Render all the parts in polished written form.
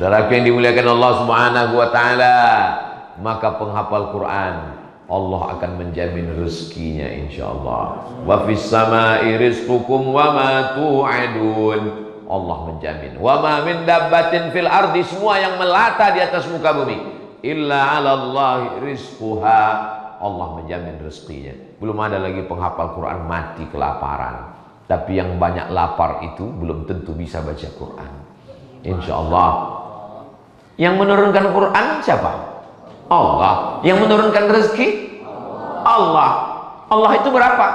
Saudaraku yang dimuliakan Allah Subhanahu wa taala, maka penghafal Quran Allah akan menjamin rezekinya insyaallah. Wa fis samai rizqukum wa ma tu'adun. Allah menjamin. Wa ma min dabbatin fil ardi, semua yang melata di atas muka bumi, illa 'ala Allahi rizquha. Allah menjamin rezekinya. Belum ada lagi penghafal Quran mati kelaparan. Tapi yang banyak lapar itu belum tentu bisa baca Quran. Insyaallah. Yang menurunkan Quran siapa? Allah. Yang menurunkan rezeki? Allah. Allah itu berapa?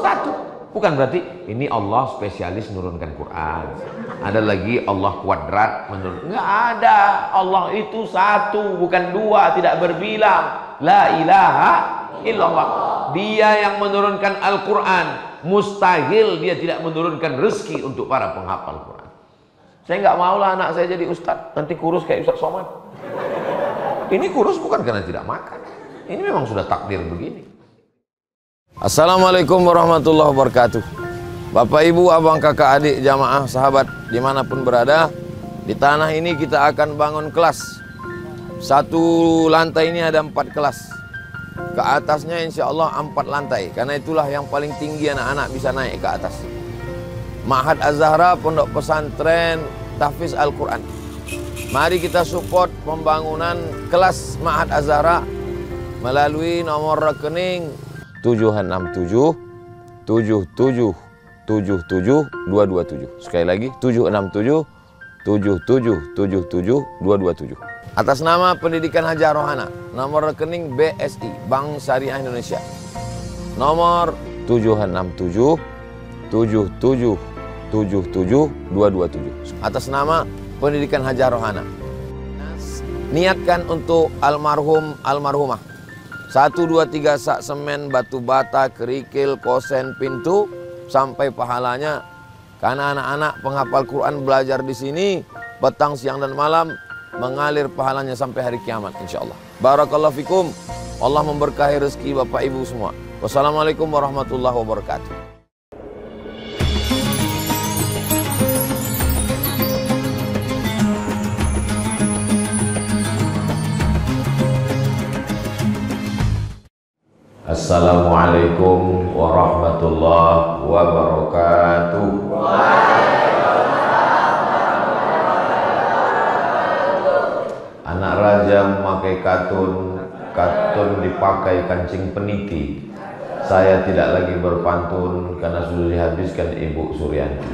Satu. Bukan berarti ini Allah spesialis menurunkan Quran. Ada lagi Allah kuadrat menurunkan. Enggak ada. Allah itu satu, bukan dua, tidak berbilang. La ilaha illallah. Dia yang menurunkan Al-Quran. Mustahil dia tidak menurunkan rezeki untuk para penghafal Quran. Saya nggak maulah anak saya jadi ustadz, nanti kurus kayak Ustadz Somad. Ini kurus bukan karena tidak makan. Ini memang sudah takdir begini. Assalamualaikum warahmatullahi wabarakatuh. Bapak, Ibu, abang, kakak, adik, jamaah, sahabat, dimanapun berada, di tanah ini kita akan bangun kelas. Satu lantai ini ada 4 kelas. Ke atasnya insya Allah 4 lantai. Karena itulah yang paling tinggi anak-anak bisa naik ke atas. Ma'had Az-Zahra, pondok pesantren tahfiz Al-Quran. Mari kita support pembangunan kelas Ma'had Az-Zahra melalui nomor rekening 767 77 77 227. Sekali lagi 767 77 77 227. Atas nama Pendidikan Hajar Rohana, nomor rekening BSI, Bank Syariah Indonesia. Nomor 767 77 77 227. Atas nama Pendidikan Hajar Rohana. Niatkan untuk almarhum almarhumah. 1 2 3 sak semen, batu bata, kerikil, kosen, pintu sampai pahalanya. Karena anak-anak penghafal Quran belajar di sini petang, siang dan malam, mengalir pahalanya sampai hari kiamat insyaallah. Barakallahu fikum. Allah memberkahi rezeki Bapak Ibu semua. Wassalamualaikum warahmatullahi wabarakatuh. Assalamualaikum warahmatullahi wabarakatuh. Anak raja memakai katun, katun dipakai kancing peniti. Saya tidak lagi berpantun karena sudah dihabiskan Ibu Suryanti.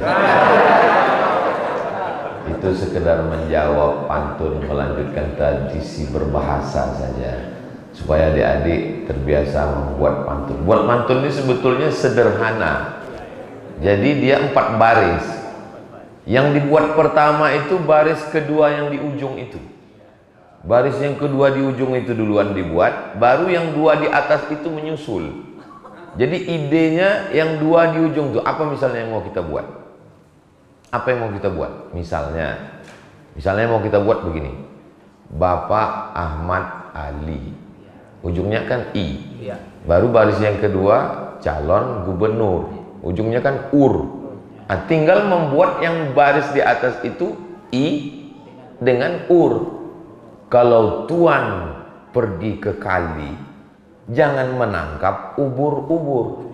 Itu sekedar menjawab pantun, melanjutkan tradisi berbahasa saja, supaya adik-adik terbiasa membuat pantun. Buat pantun ini sebetulnya sederhana. Jadi dia 4 baris. Yang dibuat pertama itu baris kedua yang di ujung itu. Baris yang kedua di ujung itu duluan dibuat, baru yang 2 di atas itu menyusul. Jadi idenya yang 2 di ujung itu apa misalnya yang mau kita buat? Apa yang mau kita buat? Misalnya mau kita buat begini. Bapak Ahmad Ali. Ujungnya kan I. Baru baris yang kedua calon gubernur. Ujungnya kan UR. Nah, tinggal membuat yang baris di atas itu I dengan UR. Kalau Tuan pergi ke kali, jangan menangkap ubur-ubur.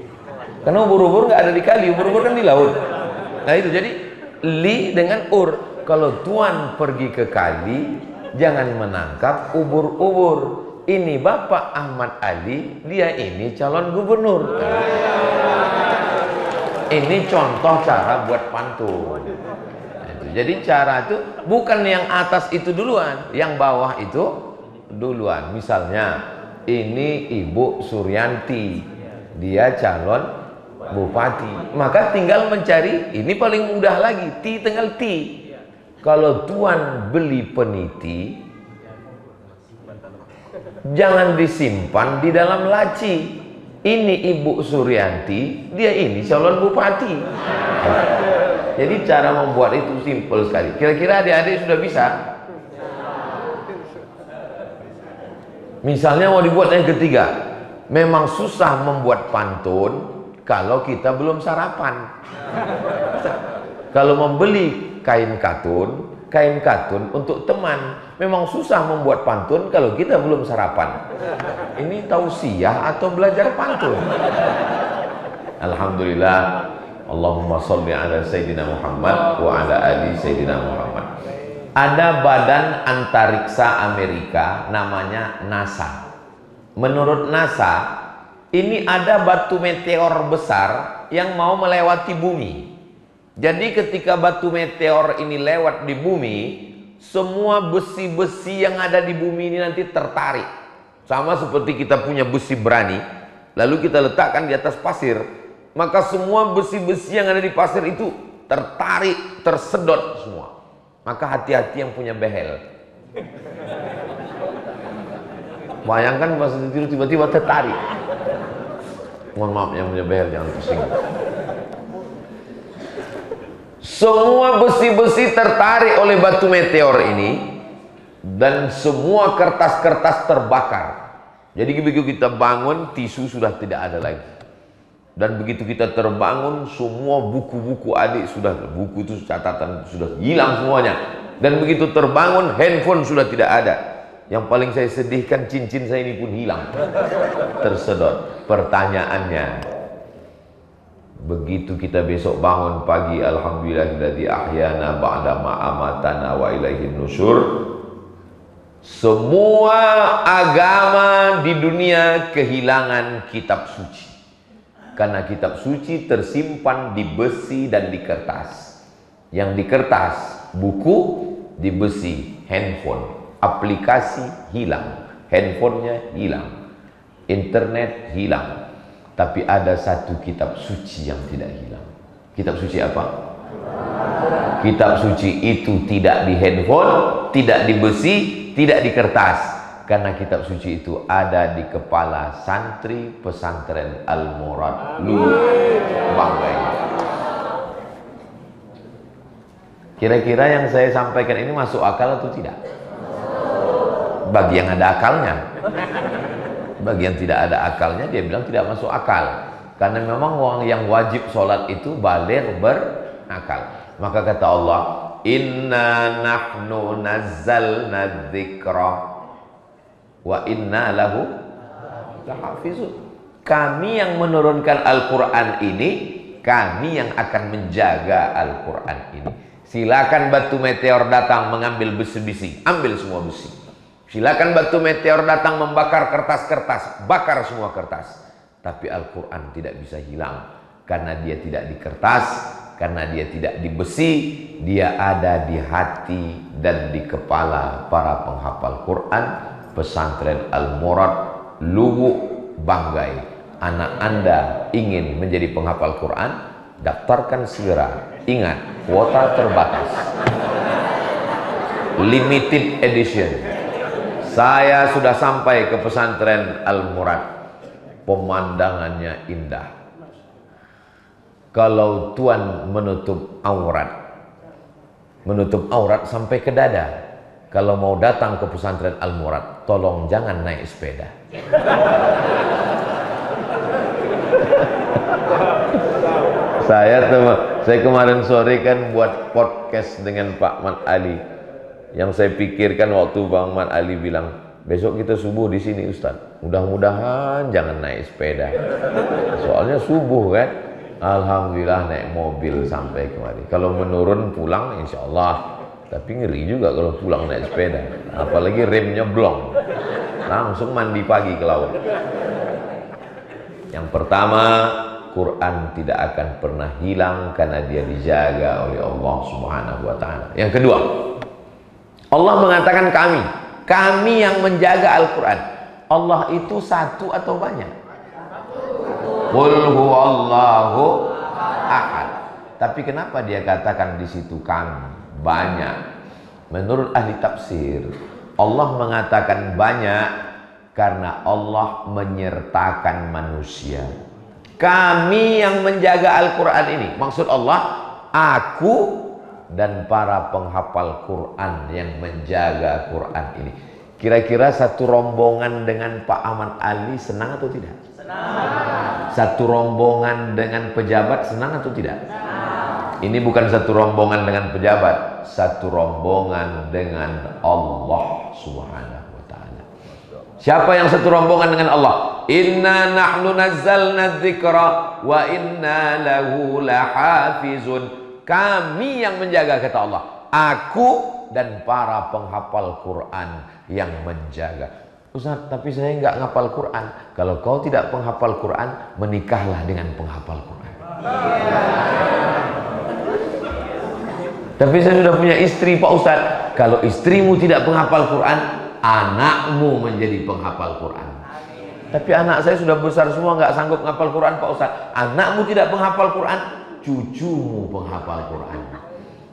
Karena ubur-ubur nggak ada di kali, ubur-ubur kan di laut. Nah itu jadi li dengan ur. Kalau Tuan pergi ke kali, jangan menangkap ubur-ubur. Ini Bapak Ahmad Ali, dia ini calon gubernur. Ini contoh cara buat pantun. Jadi cara itu bukan yang atas itu duluan, yang bawah itu duluan. Misalnya ini Ibu Suryanti, dia calon bupati. Maka tinggal mencari, ini paling mudah lagi, ti tinggal ti. Kalau Tuan beli peniti, jangan disimpan di dalam laci. Ini Ibu Suryanti, dia ini calon bupati. Jadi cara membuat itu simpel sekali. Kira-kira adik-adik sudah bisa? Misalnya mau dibuat yang ketiga, memang susah membuat pantun kalau kita belum sarapan. Kalau membeli kain katun, kain katun untuk teman. Memang susah membuat pantun kalau kita belum sarapan. Ini tausiah atau belajar pantun? Alhamdulillah. Allahumma sholli ala Sayyidina Muhammad wa ala ali Sayyidina Muhammad. Ada badan antariksa Amerika namanya NASA. Menurut NASA, ini ada batu meteor besar yang mau melewati bumi. Jadi ketika batu meteor ini lewat di bumi, semua besi-besi yang ada di bumi ini nanti tertarik. Sama seperti kita punya besi berani, lalu kita letakkan di atas pasir, maka semua besi-besi yang ada di pasir itu tertarik, tersedot semua. Maka hati-hati yang punya behel. Bayangkan pas tidur tiba-tiba tertarik. Mohon maaf yang punya behel, jangan pusing. Semua besi-besi tertarik oleh batu meteor ini dan semua kertas-kertas terbakar. Jadi begitu kita bangun, tisu sudah tidak ada lagi. Dan begitu kita terbangun, semua buku-buku adik sudah, buku itu catatan sudah hilang semuanya. Dan begitu terbangun, handphone sudah tidak ada. Yang paling saya sedihkan, cincin saya ini pun hilang, tersedot. Pertanyaannya, begitu kita besok bangun pagi, alhamdulillahilladzi ahyana ba'da ma amatana wa ilaihin nusyur. Semua agama di dunia kehilangan kitab suci. Karena kitab suci tersimpan di besi dan di kertas. Yang di kertas buku, di besi handphone. Aplikasi hilang, handphonenya hilang, internet hilang. Tapi ada satu kitab suci yang tidak hilang. Kitab suci apa? Kitab suci itu tidak di handphone, tidak di besi, tidak di kertas. Karena kitab suci itu ada di kepala santri pesantren Al-Murad Lu Banggai. Kira-kira yang saya sampaikan ini masuk akal atau tidak? Bagi yang ada akalnya. Bagi yang tidak ada akalnya, dia bilang tidak masuk akal. Karena memang orang yang wajib sholat itu baligh berakal. Maka kata Allah, inna nahnu nazzalna dzikra wa inna lahu lahafizun. Kami yang menurunkan Al-Quran ini, kami yang akan menjaga Al-Quran ini. Silakan batu meteor datang mengambil besi-besi, ambil semua besi. Silakan batu meteor datang membakar kertas-kertas, bakar semua kertas. Tapi Al-Quran tidak bisa hilang. Karena dia tidak di kertas, karena dia tidak di besi, dia ada di hati dan di kepala para penghafal Quran pesantren Al-Murad Lubuk Banggai. Anak Anda ingin menjadi penghafal Quran? Daftarkan segera. Ingat, kuota terbatas. Limited edition. Saya sudah sampai ke pesantren Al-Murad. Pemandangannya indah. Kalau tuan menutup aurat sampai ke dada. Kalau mau datang ke pesantren Al-Murad, tolong jangan naik sepeda. Saya kemarin sore kan buat podcast dengan Pak Mat Ali. Yang saya pikirkan waktu Bang Mat Ali bilang, besok kita subuh di sini Ustadz. Mudah-mudahan jangan naik sepeda. Soalnya subuh kan. Alhamdulillah naik mobil sampai kemari. Kalau menurun pulang insya Allah. Tapi ngeri juga kalau pulang naik sepeda. Apalagi remnya blong. Langsung mandi pagi ke laut. Yang pertama, Quran tidak akan pernah hilang karena dia dijaga oleh Allah Subhanahu wa Ta'ala. Yang kedua, Allah mengatakan kami yang menjaga Al-Quran. Allah itu satu atau banyak? Qul huwallahu ahad. Tapi kenapa dia katakan di situ kami? Banyak. Menurut ahli tafsir, Allah mengatakan banyak karena Allah menyertakan manusia. Kami yang menjaga Al-Quran ini. Maksud Allah, aku dan para penghafal Quran yang menjaga Quran ini. Kira-kira satu rombongan dengan Pak Ahmad Ali senang atau tidak? Senang. Satu rombongan dengan pejabat senang atau tidak? Senang. Ini bukan satu rombongan dengan pejabat. satu rombongan dengan Allah Subhanahu wa ta'ala. Siapa yang satu rombongan dengan Allah? Inna nahnu nazzalna dzikra wa inna lahu lahafizun. Kami yang menjaga, kata Allah. Aku dan para penghafal Quran yang menjaga. Ustaz, tapi saya nggak ngapal Quran. Kalau kau tidak penghafal Quran, menikahlah dengan penghafal Quran. Tapi saya sudah punya istri, Pak Ustaz. Kalau istrimu tidak penghafal Quran, anakmu menjadi penghafal Quran. Tapi anak saya sudah besar semua, nggak sanggup menghafal Quran, Pak Ustaz. Anakmu tidak penghafal Quran, cucumu penghafal Quran.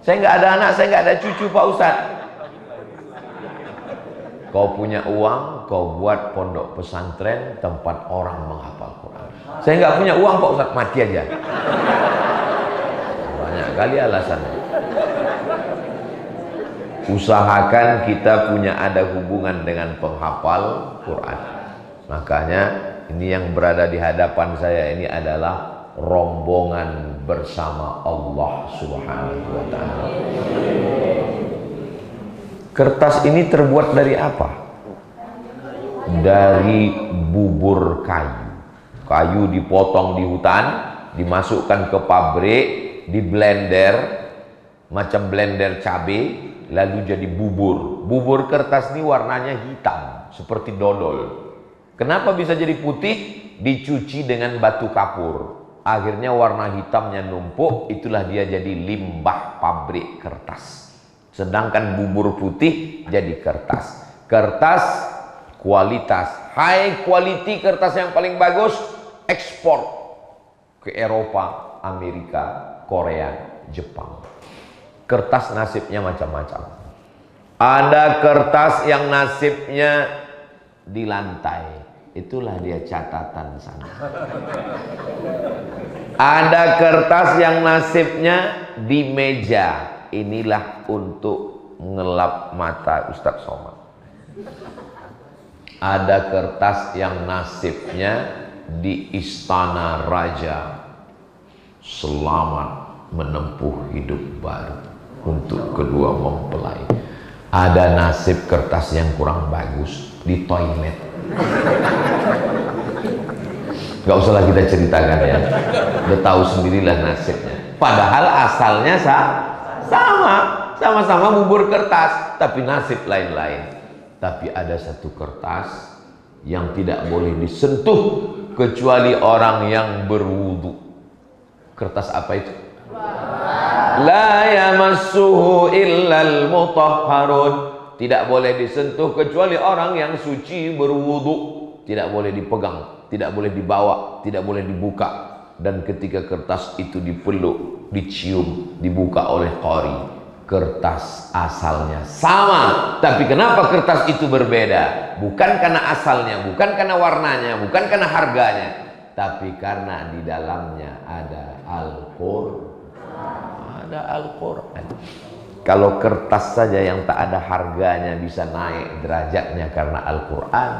Saya nggak ada anak, saya nggak ada cucu, Pak Ustaz. Kau punya uang, kau buat pondok pesantren tempat orang menghafal Quran. Saya nggak punya uang, Pak Ustaz, mati aja. Banyak kali alasannya. Usahakan kita punya ada hubungan dengan penghafal Quran. Makanya ini yang berada di hadapan saya ini adalah rombongan bersama Allah Subhanahu wa ta'ala. Kertas ini terbuat dari apa? Dari bubur kayu. Kayu dipotong di hutan, dimasukkan ke pabrik, di blender, macam blender cabai, lalu jadi bubur. Bubur kertas ini warnanya hitam, seperti dodol. Kenapa bisa jadi putih? Dicuci dengan batu kapur. Akhirnya warna hitamnya numpuk, itulah dia jadi limbah pabrik kertas. Sedangkan bubur putih jadi kertas. Kertas kualitas, high quality kertas yang paling bagus, ekspor ke Eropa, Amerika, Korea, Jepang. Kertas nasibnya macam-macam. Ada kertas yang nasibnya di lantai, itulah dia catatan sana. Ada kertas yang nasibnya di meja, inilah untuk ngelap mata Ustadz Somad. Ada kertas yang nasibnya di istana raja, selamat menempuh hidup baru untuk kedua mempelai. Ada nasib kertas yang kurang bagus di toilet. Gak usahlah kita ceritakan ya, udah tahu sendirilah nasibnya. Padahal asalnya sama-sama bubur kertas, tapi nasib lain-lain. Tapi ada satu kertas yang tidak boleh disentuh kecuali orang yang berwudu. Kertas apa itu? La yamassuhu illal mutahharun. Tidak boleh disentuh kecuali orang yang suci berwudu. Tidak boleh dipegang, tidak boleh dibawa, tidak boleh dibuka. Dan ketika kertas itu dipeluk, dicium, dibuka oleh qari, kertas asalnya sama. Tapi kenapa kertas itu berbeda? Bukan karena asalnya, bukan karena warnanya, bukan karena harganya, tapi karena di dalamnya ada Al-Qur'an. Ada Al-Qur'an. Kalau kertas saja yang tak ada harganya bisa naik derajatnya karena Al-Qur'an,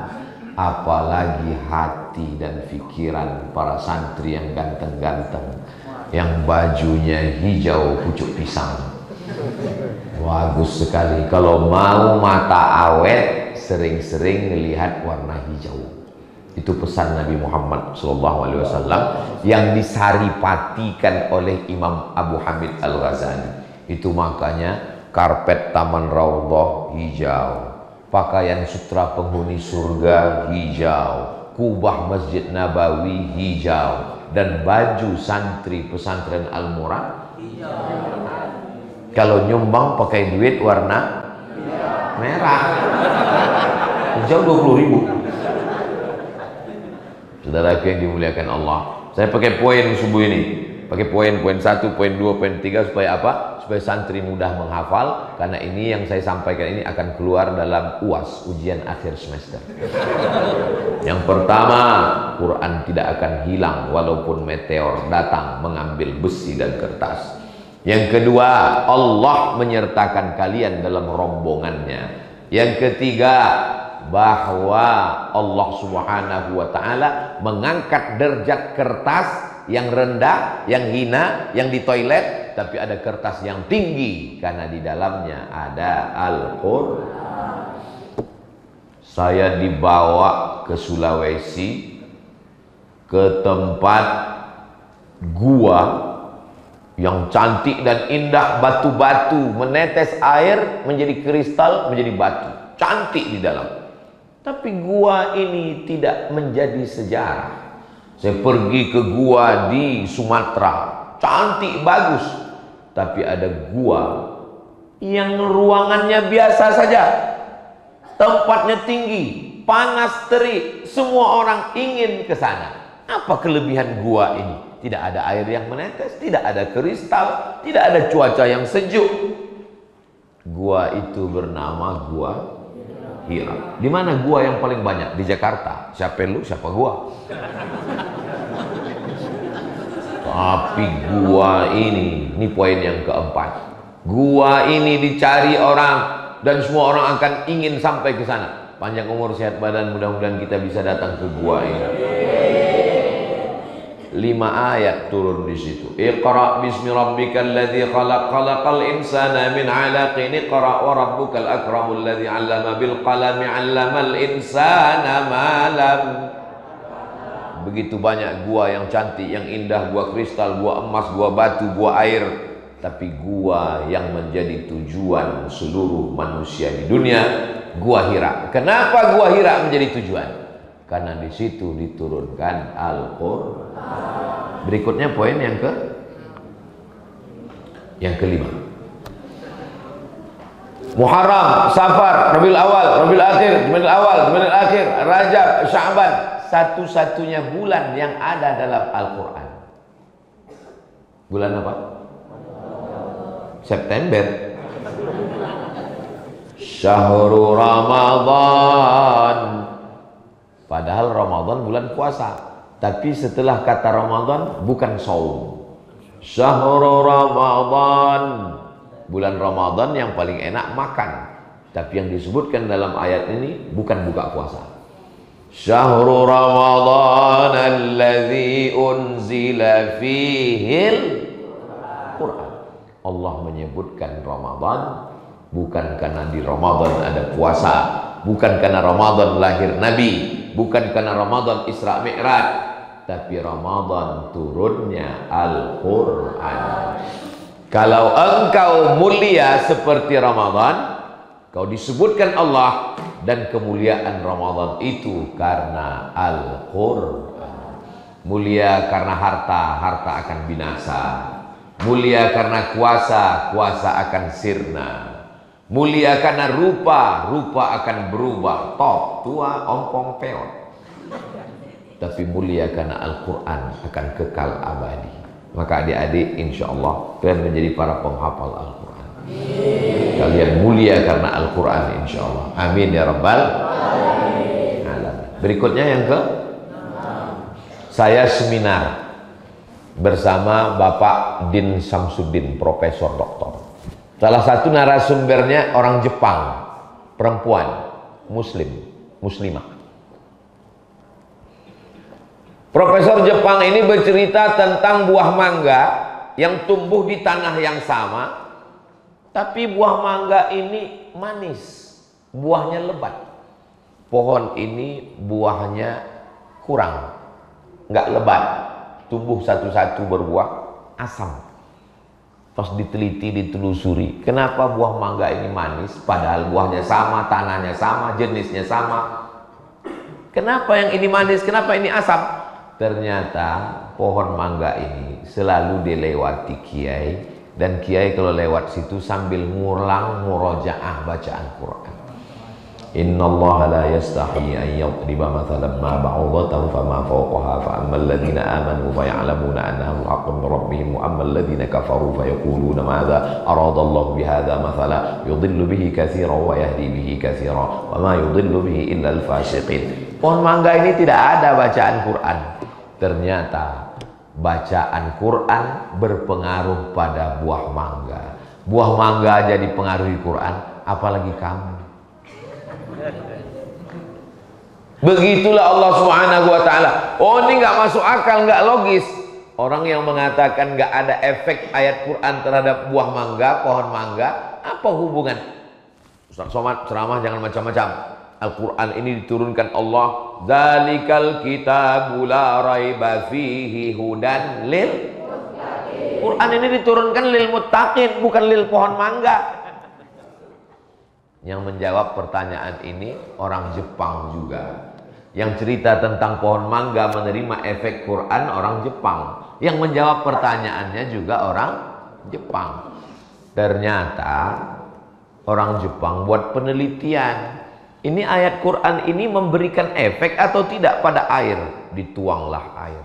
apalagi hati dan pikiran para santri yang ganteng-ganteng, yang bajunya hijau pucuk pisang. Bagus sekali. Kalau mau mata awet, sering-sering melihat warna hijau. Itu pesan Nabi Muhammad SAW yang disaripatikan oleh Imam Abu Hamid Al-Ghazali. Itu makanya karpet Taman Raudhah hijau, pakaian sutra penghuni surga hijau, kubah Masjid Nabawi hijau, dan baju santri pesantren Al-Murad hijau. Kalau nyumbang pakai duit warna merah, hijau 20.000. Saudaraku yang dimuliakan Allah, saya pakai poin subuh ini, pakai poin 1, poin 2, poin 3 supaya apa? Supaya santri mudah menghafal, karena ini yang saya sampaikan ini akan keluar dalam UAS, ujian akhir semester. Yang pertama, Quran tidak akan hilang walaupun meteor datang mengambil besi dan kertas. Yang kedua, Allah menyertakan kalian dalam rombongannya. Yang ketiga, bahwa Allah Subhanahu wa ta'ala mengangkat derajat kertas yang rendah, yang hina, yang di toilet, tapi ada kertas yang tinggi karena di dalamnya ada Al-Qur'an. Saya dibawa ke Sulawesi, ke tempat gua yang cantik dan indah, batu-batu menetes air menjadi kristal, menjadi batu, cantik di dalam. Tapi gua ini tidak menjadi sejarah. Saya pergi ke gua di Sumatera, cantik, bagus. Tapi ada gua yang ruangannya biasa saja, tempatnya tinggi, panas terik, semua orang ingin ke sana. Apa kelebihan gua ini? Tidak ada air yang menetes, tidak ada kristal, tidak ada cuaca yang sejuk. Gua itu bernama Gua Hira. Di mana gua yang paling banyak? Di Jakarta. Siapa lu, siapa gua? Tapi gua ini poin yang keempat. Gua ini dicari orang dan semua orang akan ingin sampai ke sana. Panjang umur, sehat badan, mudah-mudahan kita bisa datang ke gua ini. 5 ayat turun di situ. Iqra bismi rabbikal ladzi khalaq, khalaqal insana min 'alaqin, iqra wa rabbukal akramul ladzi 'allama bil qalami 'allamal insana ma lam. Begitu banyak gua yang cantik, yang indah, gua kristal, gua emas, gua batu, gua air, tapi gua yang menjadi tujuan seluruh manusia di dunia, Gua Hira. Kenapa Gua Hira menjadi tujuan? Karena di situ diturunkan Al-Qur'an. Berikutnya poin yang kelima. Muharram, Safar, Rabiul Awal, Rabiul Akhir, Jumadil Awal, Jumadil Akhir, Rajab, Sya'ban, satu-satunya bulan yang ada dalam Al-Qur'an. Bulan apa? September. Syahrul Ramadan. Padahal Ramadan bulan puasa. Tapi setelah kata Ramadan bukan saum. Syahrul Ramadan, bulan Ramadan yang paling enak makan. Tapi yang disebutkan dalam ayat ini bukan buka puasa. Syahrul Ramadan alladzi unzila fihil Qur'an. Allah menyebutkan Ramadan bukan karena di Ramadan ada puasa, bukan karena Ramadan lahir Nabi, bukan karena Ramadan Isra Mi'raj, tapi Ramadan turunnya Al-Qur'an. Kalau engkau mulia seperti Ramadan, kau disebutkan Allah, dan kemuliaan Ramadan itu karena Al-Qur'an. Mulia karena harta, harta akan binasa. Mulia karena kuasa, kuasa akan sirna. Mulia karena rupa, rupa akan berubah, top, tua, ompong, peot. Tapi mulia karena Al-Quran akan kekal abadi. Maka adik-adik insya Allah kalian menjadi para penghafal Al-Quran. Kalian mulia karena Al-Quran insya Allah. Amin ya Rabbal Alamin. Berikutnya yang saya seminar bersama Bapak Din Samsudin, Profesor Doktor. Salah satu narasumbernya orang Jepang, perempuan, muslimah. Profesor Jepang ini bercerita tentang buah mangga yang tumbuh di tanah yang sama, tapi buah mangga ini manis, buahnya lebat. Pohon ini buahnya kurang, nggak lebat, tumbuh satu-satu berbuah, asam. Pas diteliti, ditelusuri, kenapa buah mangga ini manis, padahal buahnya sama, tanahnya sama, jenisnya sama. Kenapa yang ini manis, kenapa ini asam? Ternyata pohon mangga ini selalu dilewati kiai, dan kiai kalau lewat situ sambil ngulang murojaah bacaan Quran. Innallaha la yastahi an yadriba mathalan ma ba'udatan fama fawqaha fa ammal ladzina amanu fa ya'lamuna annahu haqqun min rabbihim wa ammal ladzina kafaru fa yaquluna madza aradallahu bihadza mathala yudhillu bihi katsiran wa yahdi bihi katsiran wa ma yudhillu bihi illa al-fasiqin. Pohon mangga ini tidak ada bacaan Quran. Ternyata bacaan Quran berpengaruh pada buah mangga. Buah mangga aja dipengaruhi Quran, apalagi kamu. Begitulah Allah Subhanahu wa ta'ala. Oh, ini nggak masuk akal, nggak logis. Orang yang mengatakan nggak ada efek ayat Quran terhadap buah mangga, pohon mangga, apa hubungan? Ustaz Somad ceramah jangan macam-macam. Al-Quran ini diturunkan Allah, dzalikal kitabu la raiba fihi hudan lil muttaqin. Quran ini diturunkan lil muttaqin, bukan lil pohon mangga. Yang menjawab pertanyaan ini orang Jepang juga. Yang cerita tentang pohon mangga menerima efek Quran orang Jepang. Yang menjawab pertanyaannya juga orang Jepang. Ternyata orang Jepang buat penelitian. Ini ayat Quran ini memberikan efek atau tidak pada air? Dituanglah air.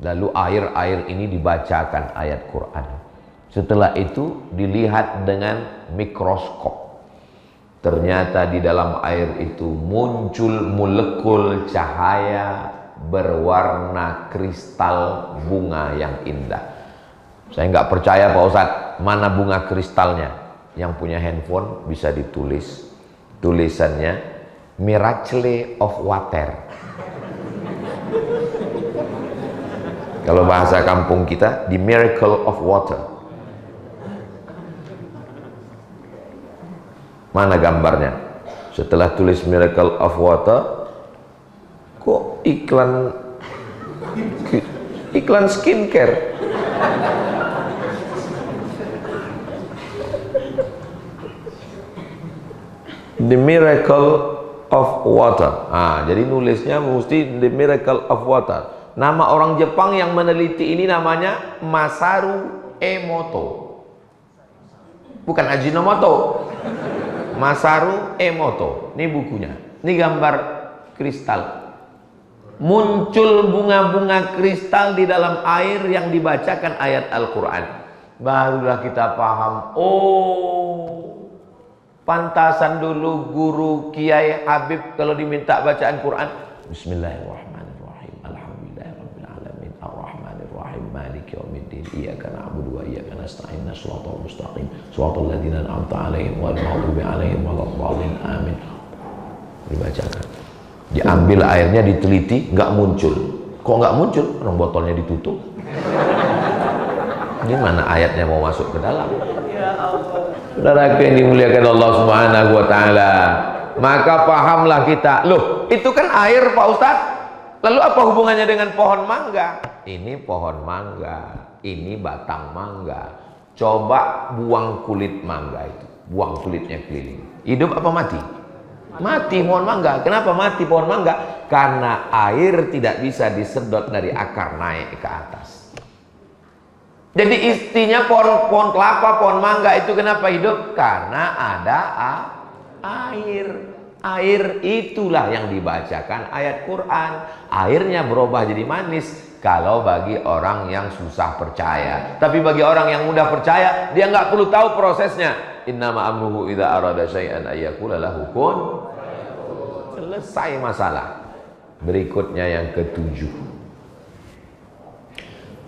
Lalu air ini dibacakan ayat Quran. Setelah itu dilihat dengan mikroskop. Ternyata di dalam air itu muncul molekul cahaya berwarna kristal bunga yang indah. Saya nggak percaya Pak Ustadz, mana bunga kristalnya? Yang punya handphone bisa ditulis. Tulisannya Miracle of Water. Kalau bahasa kampung kita, The Miracle of Water. Mana gambarnya? Setelah tulis Miracle of Water, kok iklan skincare? The Miracle of Water. Jadi nulisnya mesti The Miracle of Water. Nama orang Jepang yang meneliti ini namanya Masaru Emoto. Bukan Ajinomoto. Masaru Emoto. Ini bukunya. Ini gambar kristal. Muncul bunga-bunga kristal di dalam air yang dibacakan ayat Al-Quran. Barulah kita paham. Oh, pantasan dulu guru Kiai Habib kalau diminta bacaan Quran, Bismillahirrahmanirrahim, Alhamdulillahirabbil alamin, Arrahmanir Rahim, Maliki yaumiddin, Iyyaka na'budu wa iyyaka nasta'in, Shiratal mustaqim, Shiratal ladzina an'amta 'alaihim ghairil maghdubi 'alaihim waladdallin, amin. Dibacakan. Diambil airnya, diteliti, nggak muncul. Kok nggak muncul? Orang botolnya ditutup. Gimana ayatnya mau masuk ke dalam? Saudaraku yang dimuliakan Allah Subhanahu wa taala, maka pahamlah kita. Loh, itu kan air Pak Ustadz. Lalu apa hubungannya dengan pohon mangga? Ini pohon mangga, ini batang mangga. Coba buang kulit mangga itu, buang kulitnya keliling. Hidup apa mati? Mati pohon mangga. Kenapa mati pohon mangga? Karena air tidak bisa disedot dari akar naik ke atas. Jadi istinya pohon kelapa, pohon mangga itu kenapa hidup? Karena ada air. Air itulah yang dibacakan ayat Quran. Airnya berubah jadi manis kalau bagi orang yang susah percaya. Tapi bagi orang yang mudah percaya, dia nggak perlu tahu prosesnya. Innama amruhu idza arada syai'an ayyaqula lahu kun. Selesai masalah. Berikutnya yang ketujuh.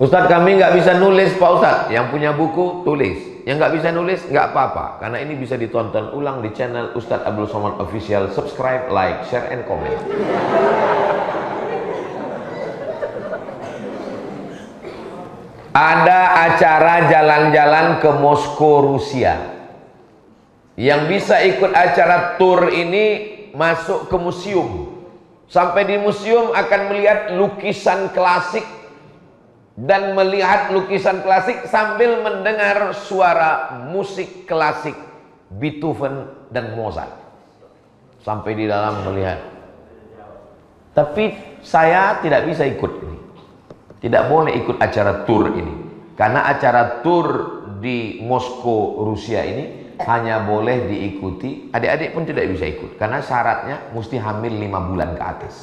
Ustadz kami nggak bisa nulis Pak Ustadz. Yang punya buku tulis. Yang nggak bisa nulis nggak apa-apa. Karena ini bisa ditonton ulang di channel Ustadz Abdul Somad Official. Subscribe, like, share, and comment. Ada acara jalan-jalan ke Moskow, Rusia. Yang bisa ikut acara tour ini masuk ke museum. Sampai di museum akan melihat lukisan klasik. Dan melihat lukisan klasik sambil mendengar suara musik klasik Beethoven dan Mozart. Sampai di dalam melihat. Tapi saya tidak bisa ikut ini. Tidak boleh ikut acara tour ini. Karena acara tour di Moskow, Rusia ini hanya boleh diikuti, adik-adik pun tidak bisa ikut. Karena syaratnya mesti hamil 5 bulan ke atas.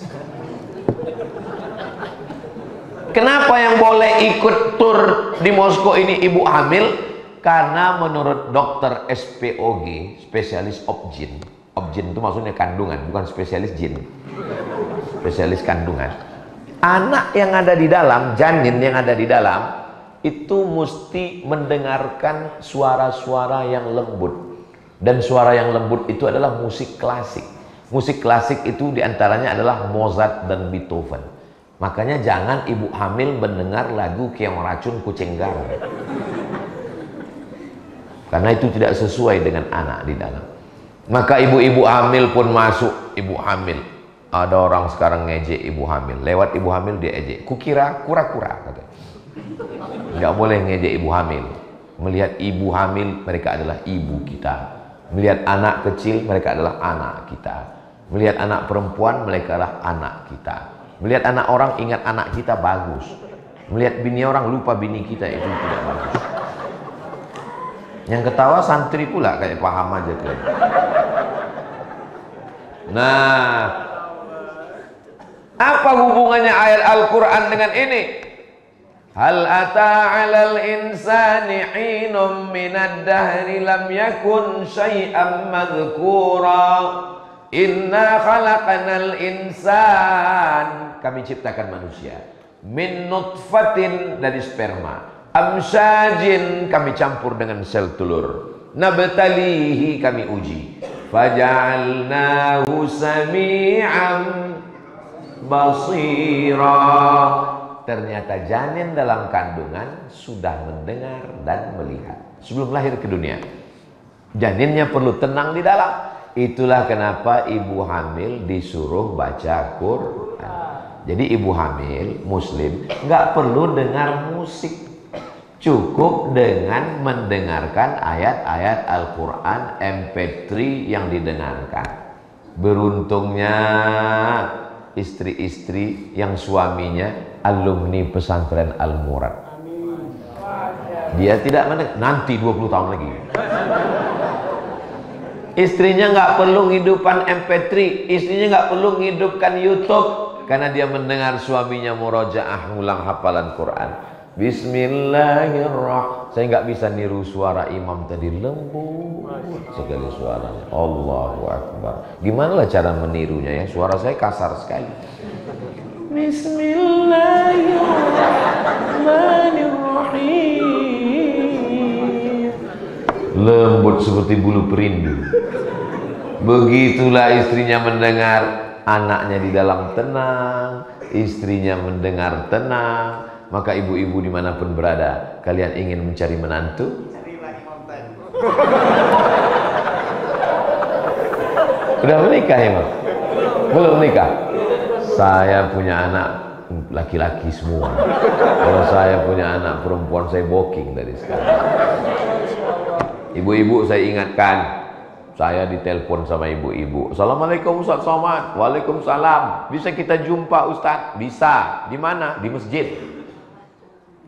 Kenapa yang boleh ikut tur di Moskow ini ibu hamil? Karena menurut dokter SPOG, spesialis obgyn. Obgyn itu maksudnya kandungan, bukan spesialis jin. Spesialis kandungan. Anak yang ada di dalam, janin yang ada di dalam, itu mesti mendengarkan suara-suara yang lembut. Dan suara yang lembut itu adalah musik klasik. Musik klasik itu diantaranya adalah Mozart dan Beethoven. Makanya jangan ibu hamil mendengar lagu Keong Racun Kucing Garang, karena itu tidak sesuai dengan anak di dalam. Maka ibu-ibu hamil pun masuk. Ibu hamil, ada orang sekarang ngejek ibu hamil, lewat ibu hamil dia ejek, kukira kura-kura, kata. Nggak boleh ngejek ibu hamil. Melihat ibu hamil, mereka adalah ibu kita. Melihat anak kecil, mereka adalah anak kita. Melihat anak perempuan, mereka adalah anak kita. Melihat anak orang, ingat anak kita, bagus. Melihat bini orang, lupa bini kita, itu tidak bagus. Yang ketawa santri pula, kayak paham aja kalian. Nah, apa hubungannya ayat Al-Quran dengan ini? Hal ata 'alal insani 'inum minad dahri lam yakun syai'an madhkura. Inna khalaqanal insan, kami ciptakan manusia, min nutfatin, dari sperma, amsyajin, kami campur dengan sel telur, nabtalihi, kami uji, faja'alnahu sami'an basira. Ternyata janin dalam kandungan sudah mendengar dan melihat sebelum lahir ke dunia. Janinnya perlu tenang di dalam. Itulah kenapa ibu hamil disuruh baca Quran. Jadi ibu hamil muslim nggak perlu dengar musik, cukup dengan mendengarkan ayat-ayat Al-Quran MP3 yang didengarkan. Beruntungnya istri-istri yang suaminya alumni pesantren Al-Murad. Dia tidak mendengar, nanti 20 tahun lagi. Istrinya nggak perlu ngidupkan MP3, istrinya nggak perlu ngidupkan YouTube, karena dia mendengar suaminya murojaah, ngulang hafalan Quran. Bismillahirrahmanirrahim. Saya nggak bisa niru suara imam tadi, lembut sekali suaranya. Allahu Akbar. Gimana lah cara menirunya ya? Suara saya kasar sekali. Bismillahirrahmanirrahim. Lembut seperti bulu perindu. Begitulah istrinya mendengar, anaknya di dalam tenang, istrinya mendengar tenang. Maka ibu-ibu dimanapun berada, kalian ingin mencari menantu? Carilah Imam tadi. Udah menikah Imam? Belum menikah? Saya punya anak laki-laki semua. Kalau saya punya anak perempuan, saya booking dari sekarang. Ibu-ibu saya ingatkan, saya ditelepon sama ibu-ibu. Assalamualaikum Ustaz Somad. Waalaikumsalam. Bisa kita jumpa Ustaz? Bisa. Di mana? Di masjid.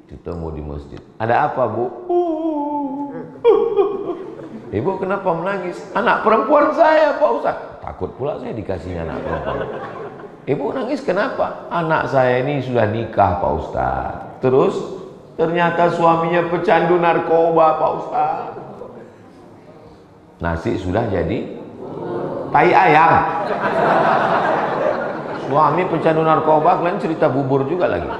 Ketemu di masjid. Ada apa Bu? Ibu kenapa menangis? Anak perempuan saya Pak Ustaz. Takut pula saya dikasihnya anak perempuan. Ibu nangis kenapa? Anak saya ini sudah nikah Pak Ustaz. Terus ternyata suaminya pecandu narkoba Pak Ustaz. Nasi sudah jadi tai ayam. Suami pecandu narkoba, kalian cerita bubur juga lagi.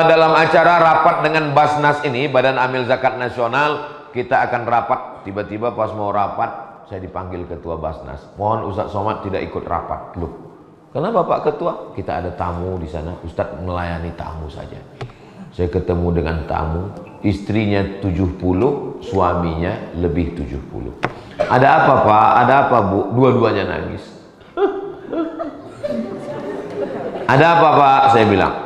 Dalam acara rapat dengan Basnas ini, Badan Amil Zakat Nasional, kita akan rapat. Tiba-tiba pas mau rapat, saya dipanggil Ketua Basnas. Mohon Ustadz Somad tidak ikut rapat. Loh, kenapa Pak Ketua? Kita ada tamu di sana. Ustadz melayani tamu saja. Saya ketemu dengan tamu, istrinya 70, suaminya lebih 70. Ada apa Pak? Ada apa Bu? Dua-duanya nangis. Ada apa Pak? Saya bilang,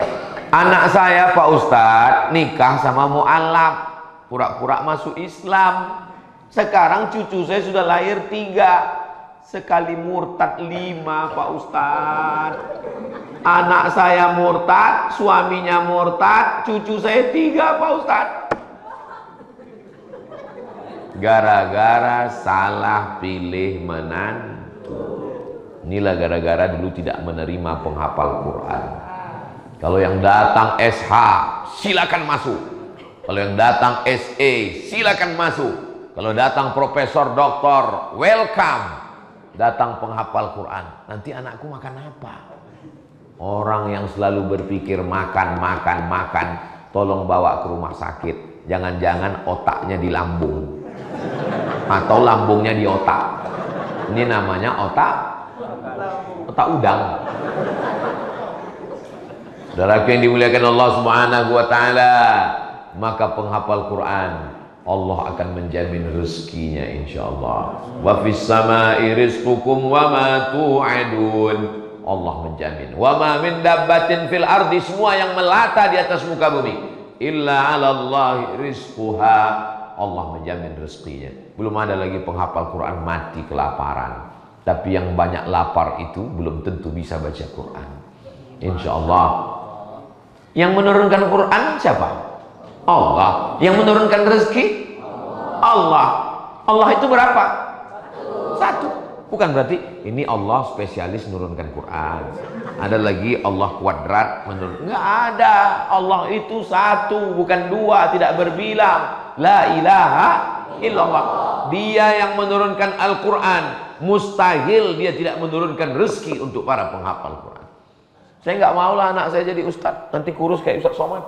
anak saya Pak Ustadz nikah sama mu'alaf, pura-pura masuk Islam. Sekarang cucu saya sudah lahir 3, sekali murtad 5 Pak Ustadz. Anak saya murtad, suaminya murtad, cucu saya 3 Pak Ustadz. Gara-gara salah pilih menantu. Inilah gara-gara dulu tidak menerima penghafal Quran. Kalau yang datang SH, silakan masuk. Kalau yang datang SE, silakan masuk. Kalau datang profesor, doktor, welcome. Datang penghafal Quran. Nanti anakku makan apa? Orang yang selalu berpikir makan, tolong bawa ke rumah sakit. Jangan-jangan otaknya di lambung. Atau lambungnya di otak. Ini namanya otak otak udang. Saudara yang dimuliakan Allah Subhanahu wa taala, maka penghafal Quran Allah akan menjamin rezekinya insyaallah. Wa fis samai rizqukum wa ma tu'adun. Allah menjamin. Wa ma min dabbatin fil ardi, semua yang melata di atas muka bumi, illa 'ala Allah rizquha. Allah menjamin rezekinya. Belum ada lagi penghafal Quran mati kelaparan. Tapi yang banyak lapar itu belum tentu bisa baca Quran. Insyaallah. Yang menurunkan Quran siapa? Allah. Yang menurunkan rezeki? Allah. Allah itu berapa? Satu. Bukan berarti ini Allah spesialis menurunkan Quran. Ada lagi Allah kuadrat menurun. Enggak ada. Allah itu satu, bukan dua, tidak berbilang. La ilaha illallah. Dia yang menurunkan Al-Quran. Mustahil dia tidak menurunkan rezeki untuk para penghafal Quran. Saya nggak mau lah anak saya jadi ustadz, nanti kurus kayak Ustadz Somad.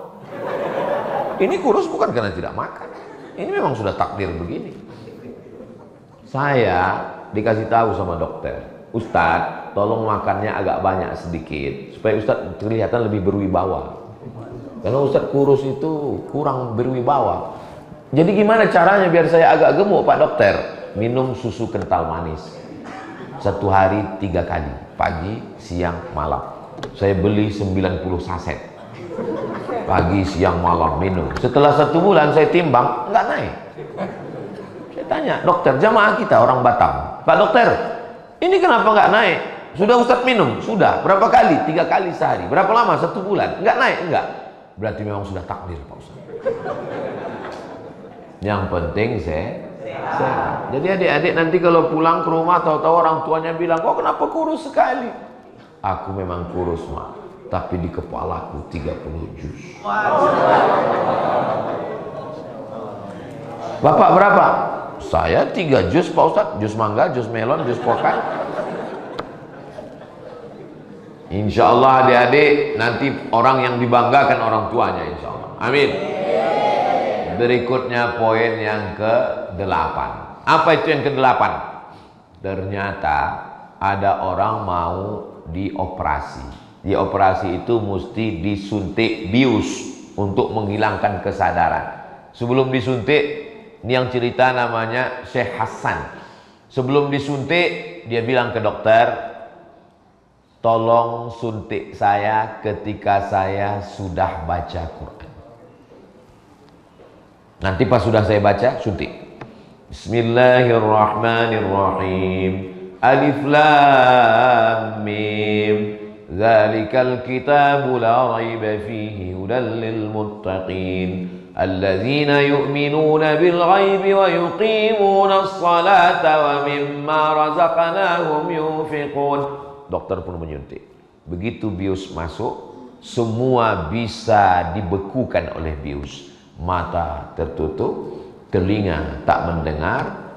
Ini kurus bukan karena tidak makan. Ini memang sudah takdir begini. Saya dikasih tahu sama dokter, Ustadz, tolong makannya agak banyak sedikit, supaya Ustadz kelihatan lebih berwibawa. Karena Ustadz kurus itu kurang berwibawa. Jadi gimana caranya biar saya agak gemuk, Pak Dokter? Minum susu kental manis. 1 hari 3 kali, pagi, siang, malam. Saya beli 90 saset. Pagi, siang, malam minum. Setelah 1 bulan saya timbang, nggak naik. Saya tanya, dokter, jamaah kita orang Batam, Pak Dokter, ini kenapa nggak naik? Sudah Ustadz minum? Sudah. Berapa kali? 3 kali sehari. Berapa lama? 1 bulan. Nggak naik? Enggak. Berarti memang sudah takdir, Pak Ustadz. Yang penting sehat. Jadi adik-adik nanti kalau pulang ke rumah, tahu-tahu orang tuanya bilang, kok kenapa kurus sekali? Aku memang kurus, Mak, tapi di kepalaku 30 juz. Bapak berapa? Saya 3 juz, Pak Ustadz. Juz mangga, juz melon, juz pokai. Insya Allah adik-adik nanti orang yang dibanggakan orang tuanya, insya Allah. Amin. Berikutnya poin yang ke-8. Apa itu yang ke-8? Ternyata ada orang mau dioperasi. Dioperasi itu mesti disuntik bius untuk menghilangkan kesadaran. Sebelum disuntik, ini yang cerita namanya Syekh Hasan. Sebelum disuntik, dia bilang ke dokter, tolong suntik saya ketika saya sudah baca Quran. Nanti pas sudah saya baca, suntik. Bismillahirrahmanirrahim. Alif Lam Mim. Dzalikal kitabu la raiba fihi hudal lil muttaqin. Alladzina yu'minuna bil ghaibi wa yuqimuna as-salata wa mimma razaqnahum yunfiqun. Dokter pun menyuntik. Begitu bius masuk, semua bisa dibekukan oleh bius. Mata tertutup, telinga tak mendengar,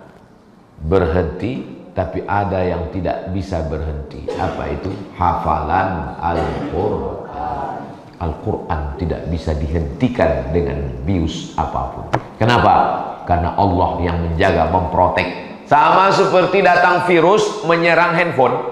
berhenti. Tapi ada yang tidak bisa berhenti. Apa itu? Hafalan Al-Quran. Al-Quran tidak bisa dihentikan dengan bius apapun. Kenapa? Karena Allah yang menjaga, memprotek. Sama seperti datang virus menyerang handphone.